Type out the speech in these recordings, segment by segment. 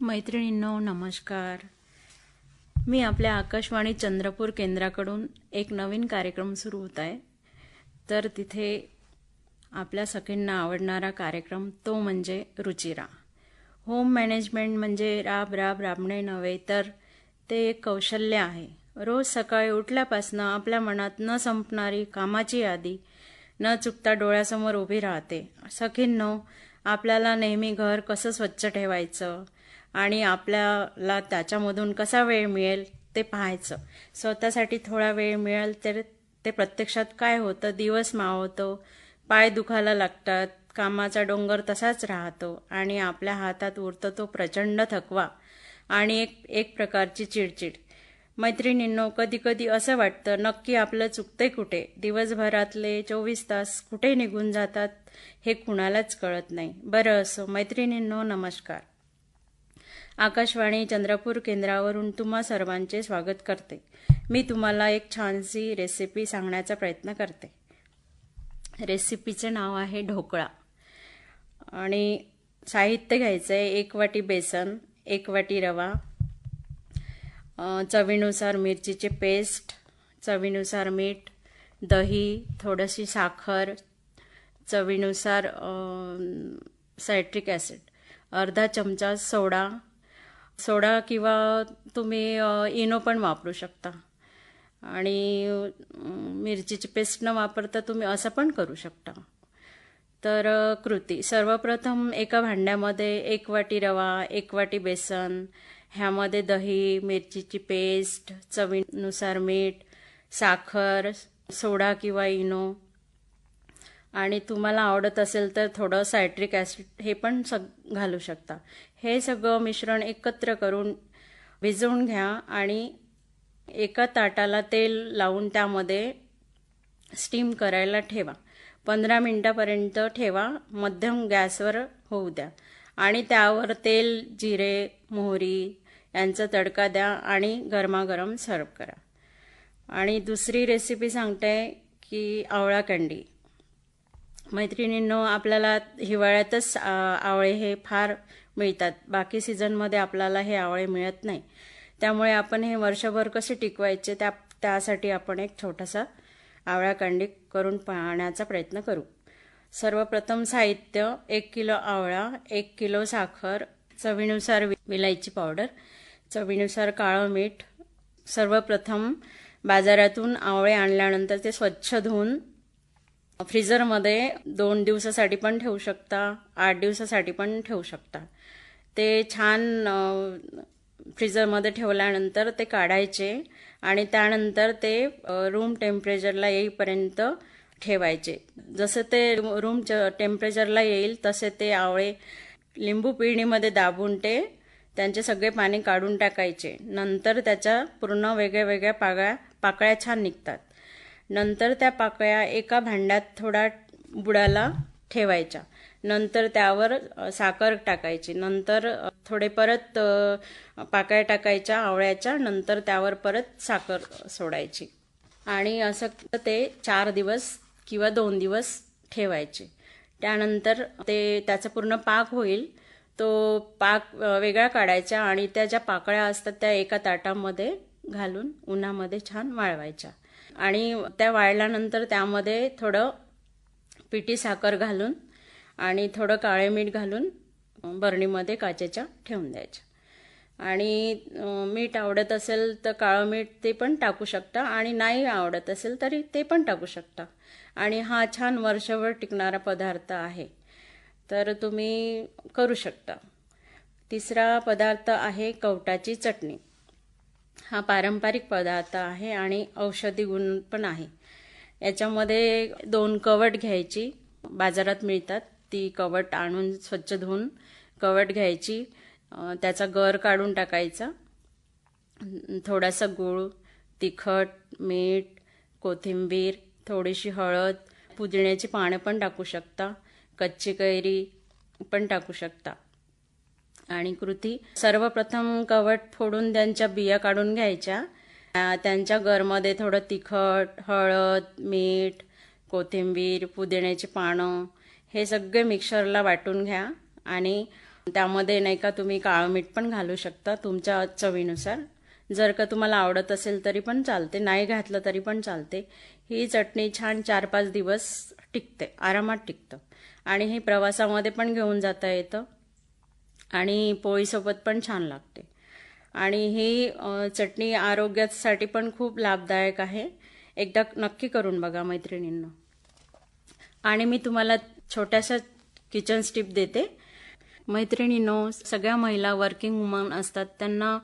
मैत्रिणींनो नमस्कार. मी आपल्या आकाशवाणी चंद्रपूर केंद्राकडून एक नवीन कार्यक्रम सुरू होत आहे. तर तिथे आपल्या सगळ्यांना आवडणारा कार्यक्रम तो म्हणजे रुचिरा. होम मॅनेजमेंट म्हणजे राबणे नव्हे, तर ते एक कौशल्य आहे. रोज सकाळी उठल्यापासून आपल्या मनात न संपणारी कामाची यादी न चुकता डोळ्यासमोर उभी राहते. सखींनो, आपल्याला नेहमी घर कसं स्वच्छ ठेवायचं आणि आपल्याला त्याच्यामधून कसा वेळ मिळेल ते पाहायचं. स्वतःसाठी थोडा वेळ मिळेल तर ते प्रत्यक्षात काय होतं, दिवस मावळतो, पाय दुखायला लागतात, कामाचा डोंगर तसाच राहतो आणि आपल्या हातात उरतो तो प्रचंड थकवा आणि एक प्रकारची चिडचिड. मैत्रिणींनो, कधी कधी असं वाटतं नक्की आपलं चुकते कुठे. दिवसभरातले 24 तास कुठे निघून जातात हे कुणालाच कळत नाही. बरं असो मैत्रिणींनो, नमस्कार. आकाशवाणी चंद्रपूर केंद्रावरून तुम्हा सर्वांचे स्वागत करते. मी तुम्हाला एक छानशी रेसिपी सांगण्याचा प्रयत्न करते. रेसिपीचे नाव आहे ढोकळा. आणि साहित्य घ्यायचं आहे: 1 वाटी बेसन, 1 वाटी रवा, चवीनुसार मिरचीची पेस्ट, चवीनुसार मीठ, दही, थोडीशी साखर, चवीनुसार सायट्रिक ॲसिड, अर्धा चमचा सोडा किंवा तुम्ही इनो पण वापरू शकता. आणि मिरचीची पेस्ट न वापरता तुम्ही असं पण करू शकता. तर कृती: सर्वप्रथम एका भांड्यामध्ये 1 वाटी रवा, 1 वाटी बेसन, ह्यामध्ये दही, मिरचीची पेस्ट, चवीनुसार मीठ, साखर, सोडा किंवा इनो आणि तुम्हाला आवडत असेल तर थोडं सायट्रिक ॲसिड हे पण घालू शकता. हे सगळं मिश्रण एकत्र करून भिजवून घ्या आणि एका ताटाला तेल लावून त्यामध्ये स्टीम करायला ठेवा. 15 मिनिटापर्यंत ठेवा. मध्यम गॅसवर होऊ द्या आणि त्यावर तेल, जिरे, मोहरी यांचा तडका द्या आणि गरमागरम सर्व करा. आणि दुसरी रेसिपी सांगते की आवळा कँडी. मैत्रिणींनो, आपल्याला हिवाळ्यातच आवळे हे फार मिळतात. बाकी सीझनमध्ये आपल्याला हे आवळे मिळत नाही. त्यामुळे आपण हे वर्षभर कसे टिकवायचे त्यासाठी आपण एक छोटासा आवळा कँडी करून पाहण्याचा प्रयत्न करू. सर्वप्रथम साहित्य: 1 किलो आवळा, 1 किलो साखर, चवीनुसार विलायची पावडर, चवीनुसार काळं मीठ. सर्वप्रथम बाजारातून आवळे आणल्यानंतर ते स्वच्छ धुवून फ्रीजरमध्ये 2 दिवसासाठी पण ठेवू शकता, 8 दिवसासाठी पण ठेवू शकता. ते छान फ्रीजरमध्ये ठेवल्यानंतर ते काढायचे आणि त्यानंतर ते रूम टेम्परेचरला येईपर्यंत ठेवायचे. जसं ते रूम टेम्परेचरला येईल तसे ते आवळे लिंबू पिळणीमध्ये दाबून त्यांचे सगळे पाणी काढून टाकायचे. नंतर त्याच्या पूर्ण वेगळ्या पाकळ्या छान निघतात. नंतर त्या पाकळ्या एका भांड्यात थोडा बुडाला ठेवायच्या. नंतर त्यावर साखर टाकायची. नंतर थोडे परत पाकळ्या टाकायच्या आवळ्याच्या. नंतर त्यावर परत साखर सोडायची आणि असं ते 4 दिवस किंवा 2 दिवस ठेवायचे. त्यानंतर त्याचा पूर्ण पाक होईल. तो पाक वेगळा काढायचा आणि त्या ज्या पाकळ्या असतात त्या एका ताटामध्ये घालून उन्हामध्ये छान वाळवायच्या. आणि त्या वाळल्यानंतर त्यामध्ये थोडं पिठी साखर घालून आणि थोडं काळे मीठ घालून बरणीमध्ये काचेच्या ठेवून द्यायच्या. आणि मीठ आवडत असेल तर काळं मीठ ते पण टाकू शकता आणि नाही आवडत असेल तरी ते पण टाकू शकता. आणि हा छान वर्षभर टिकणारा पदार्थ आहे, तर तुम्ही करू शकता. तिसरा पदार्थ आहे कवटाची चटणी. हा पारंपरिक पदार्थ आहे आणि औषधी गुण पण आहे. याच्यामध्ये 2 कवट घ्यायची, बाजारात मिळतात ती कवट आणून स्वच्छ धुवून कवट घ्यायची, त्याचा गर काढून टाकायचा. थोडासा गूळ, तिखट, मीठ, कोथिंबीर, थोडीशी हळद, पुदिन्याची पानं पण टाकू शकता, कच्ची कैरी पण टाकू शकता. आणि कृती: सर्वप्रथम कवट फोडून त्यांच्या बिया काढून घ्यायच्या त्यांच्या घरमध्ये थोडं तिखट, हळद, मीठ, कोथिंबीर, पुदिन्याची पानं हे सगळे मिक्सरला वाटून घ्या आणि त्यामध्ये नाही का तुम्ही काळं मीठ पण घालू शकता तुमच्या चवीनुसार. जर का तुम्हाला आवडत असेल तरी पण चालते, नाही घातलं तरी पण चालते. ही चटणी छान 4-5 दिवस टिकते, आरामात टिकतं आणि हे प्रवासामध्ये पण घेऊन जाता येतं आणि पोळीसोबत पण छान लागते. आणि ही चटणी आरोग्यासाठी पण खूप लाभदायक आहे. एकदा नक्की करून बघा मैत्रिणींनो. आणि मी तुम्हाला छोट्याशा किचन टिप देते. मैत्रिणींनो, सगळ्या महिला वर्किंग वुमन असतात, त्यांना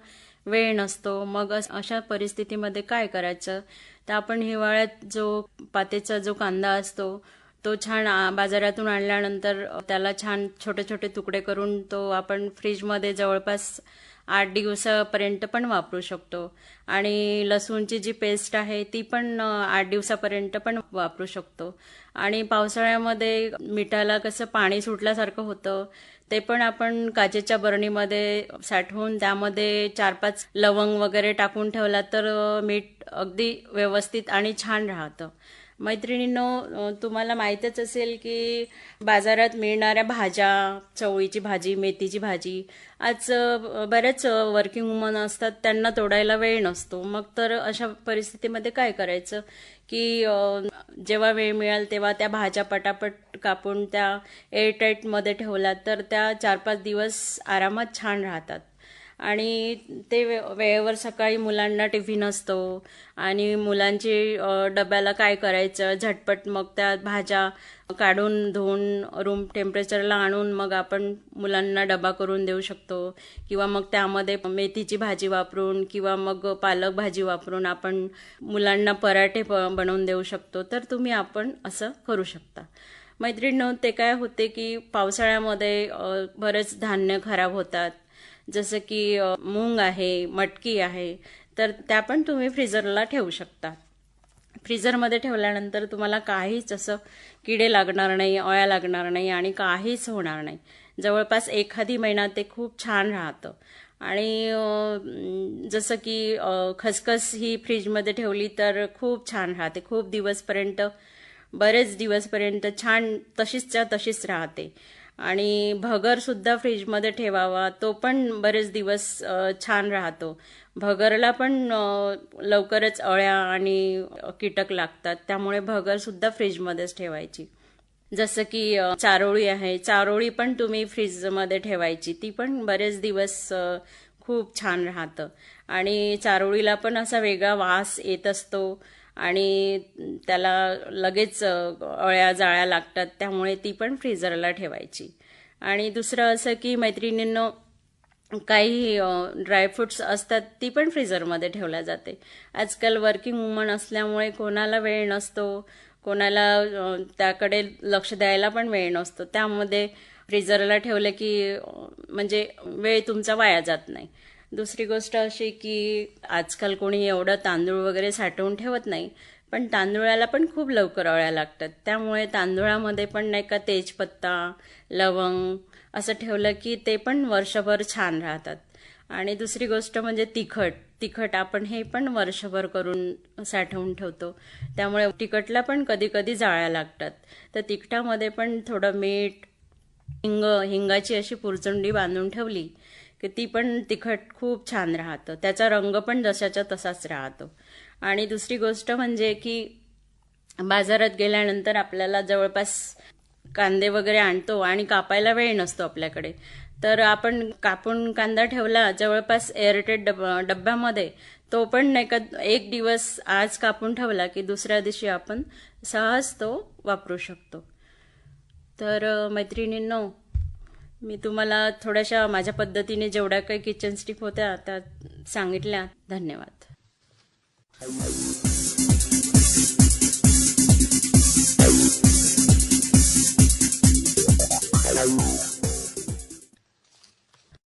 वेळ नसतो. मग अशा परिस्थितीमध्ये काय करायचं, तर आपण हिवाळ्यात जो पातेचा जो कांदा असतो तो छान बाजारातून आणल्यानंतर त्याला छान छोटे छोटे तुकडे करून तो आपण फ्रीजमध्ये जवळपास 8 दिवसापर्यंत पण वापरू शकतो. आणि लसूणची जी पेस्ट आहे ती पण 8 दिवसापर्यंत पण वापरू शकतो. आणि पावसाळ्यामध्ये मिठाला कसं पाणी सुटल्यासारखं होतं, ते पण आपण काचेच्या बरणीमध्ये साठवून त्यामध्ये 4-5 लवंग वगैरे टाकून ठेवला तर मीठ अगदी व्यवस्थित आणि छान राहतं. मैत्रिणींनो, तुम्हाला माहीतच असेल की बाजारात मिळणाऱ्या भाज्या, चवळीची भाजी, मेथीची भाजी, आज बरेच वर्किंग वुमन असतात, त्यांना तोडायला वेळ नसतो. मग तर अशा परिस्थितीमध्ये काय करायचं की जेव्हा वेळ मिळेल तेव्हा त्या भाज्या पटापट कापून त्या एअरटाईटमध्ये ठेवल्या तर त्या 4-5 दिवस आरामात छान राहतात. आणि ते वेळेवर सकाळी मुलांना टिफिन असतो आणि मुलांची डब्याला काय करायचं, झटपट मग त्या भाज्या काढून धुवून रूम टेम्परेचरला आणून मग आपण मुलांना डबा करून देऊ शकतो. किंवा मग त्यामध्ये मेथीची भाजी वापरून किंवा मग पालक भाजी वापरून आपण मुलांना पराठे बनवून देऊ शकतो. तर तुम्ही आपण असं करू शकता. मैत्रिणींनो, ते काय होते की पावसाळ्यामध्ये बरेच धान्य खराब होतात, जसं की मूग आहे, मटकी आहे, तर त्या पण तुम्ही फ्रीजरला ठेवू शकता. फ्रीजरमध्ये ठेवल्यानंतर तुम्हाला काहीच असं किडे लागणार नाही, अळ्या लागणार नाही आणि होणार नाही. जवळपास एखादी महिना ते खूप छान राहतं. आणि जसं की खसखस ही फ्रीजमध्ये ठेवली तर खूप छान राहते, खूप दिवसपर्यंत, बरेच दिवसपर्यंत छान तशीच्या तशीच राहते. आणि भगर सुद्धा फ्रीजमध्ये ठेवावा, तो पण बरेच दिवस छान राहतो. भगरला पण लवकरच अळ्या आणि कीटक लागतात, त्यामुळे भगर सुद्धा फ्रीजमध्येच ठेवायची. जसं की चारोळी आहे, चारोळी पण तुम्ही फ्रीजमध्ये ठेवायची, ती पण बरेच दिवस खूप छान राहतं. आणि चारोळीला पण असा वेगळा वास येत असतो आणि त्याला लगेच अळ्या जाळ्या लागतात, त्यामुळे ती पण फ्रीजरला ठेवायची. आणि दुसरं असं की मैत्रिणींनो, काही ड्रायफ्रुट्स असतात ती पण फ्रीजरमध्ये ठेवल्या जाते. आजकाल वर्किंग वुमन असल्यामुळे कोणाला वेळ नसतो, कोणाला त्याकडे लक्ष द्यायला पण वेळ नसतो. त्यामध्ये फ्रीजरला ठेवलं की म्हणजे वेळ तुमचा वाया जात नाही. दुसरी गोष्ट अशी की आजकाल कोणी एवढं तांदूळ वगैरे साठवून ठेवत नाही, पण तांदूळाला पण खूप लवकर अळ्या लागतात. त्यामुळे तांदूळामध्ये पण नाही का तेजपत्ता, लवंग असं ठेवलं की ते पण वर्षभर छान राहतात. आणि दुसरी गोष्ट म्हणजे तिखट आपण हे पण वर्षभर करून साठवून ठेवतो, त्यामुळे तिखटला पण कधी कधी जाळ्या लागतात. तर तिखटामध्ये पण थोडं मीठ, हिंगाची अशी पुरचुंडी बांधून ठेवली की ती पण तिखट खूप छान राहतं, त्याचा रंग पण जशाच्या तसाच राहतो. आणि दुसरी गोष्ट म्हणजे की बाजारात गेल्यानंतर आपल्याला जवळपास कांदे वगैरे आणतो आणि कापायला वेळ नसतो आपल्याकडे, तर आपण कापून कांदा ठेवला जवळपास एअरटाईट डब्यामध्ये, तो पण नाही का 1 दिवस आज कापून ठेवला की दुसऱ्या दिवशी आपण सहज तो वापरू शकतो. तर मैत्रिणींनो, मी तुम्हाला थोड्याशा माझ्या पद्धतीने जेवढ्या काही किचन टिप होत्या त्या सांगितल्या. धन्यवाद.